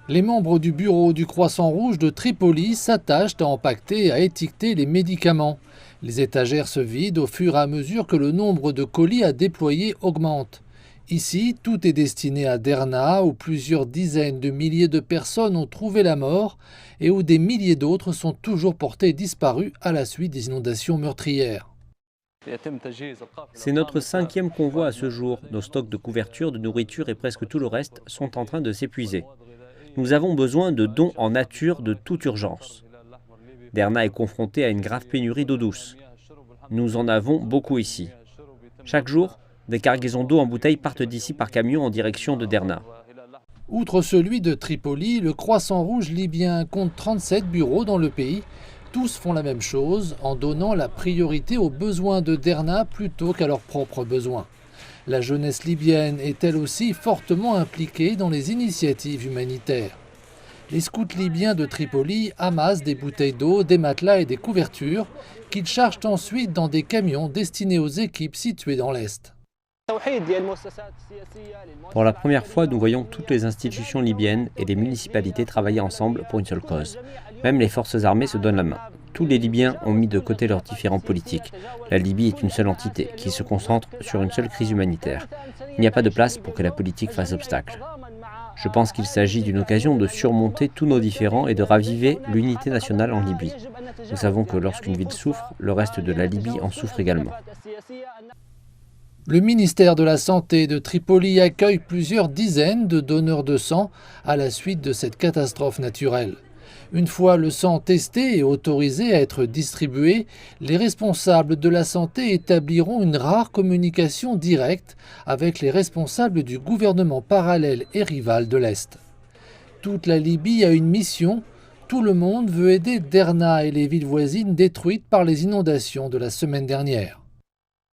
Les membres du bureau du Croissant Rouge de Tripoli s'attachent à empaqueter et à étiqueter les médicaments. Les étagères se vident au fur et à mesure que le nombre de colis à déployer augmente. Ici, tout est destiné à Derna, où plusieurs dizaines de milliers de personnes ont trouvé la mort et où des milliers d'autres sont toujours portés disparus à la suite des inondations meurtrières. C'est notre 5e convoi à ce jour. Nos stocks de couverture, de nourriture et presque tout le reste sont en train de s'épuiser. Nous avons besoin de dons en nature de toute urgence. Derna est confrontée à une grave pénurie d'eau douce. Nous en avons beaucoup ici. Chaque jour, des cargaisons d'eau en bouteilles partent d'ici par camion en direction de Derna. Outre celui de Tripoli, le Croissant Rouge libyen compte 37 bureaux dans le pays. Tous font la même chose en donnant la priorité aux besoins de Derna plutôt qu'à leurs propres besoins. La jeunesse libyenne est elle aussi fortement impliquée dans les initiatives humanitaires. Les scouts libyens de Tripoli amassent des bouteilles d'eau, des matelas et des couvertures qu'ils chargent ensuite dans des camions destinés aux équipes situées dans l'Est. Pour la première fois, nous voyons toutes les institutions libyennes et les municipalités travailler ensemble pour une seule cause. Même les forces armées se donnent la main. Tous les Libyens ont mis de côté leurs différends politiques. La Libye est une seule entité qui se concentre sur une seule crise humanitaire. Il n'y a pas de place pour que la politique fasse obstacle. Je pense qu'il s'agit d'une occasion de surmonter tous nos différends et de raviver l'unité nationale en Libye. Nous savons que lorsqu'une ville souffre, le reste de la Libye en souffre également. Le ministère de la Santé de Tripoli accueille plusieurs dizaines de donneurs de sang à la suite de cette catastrophe naturelle. Une fois le sang testé et autorisé à être distribué, les responsables de la santé établiront une rare communication directe avec les responsables du gouvernement parallèle et rival de l'Est. Toute la Libye a une mission. Tout le monde veut aider Derna et les villes voisines détruites par les inondations de la semaine dernière.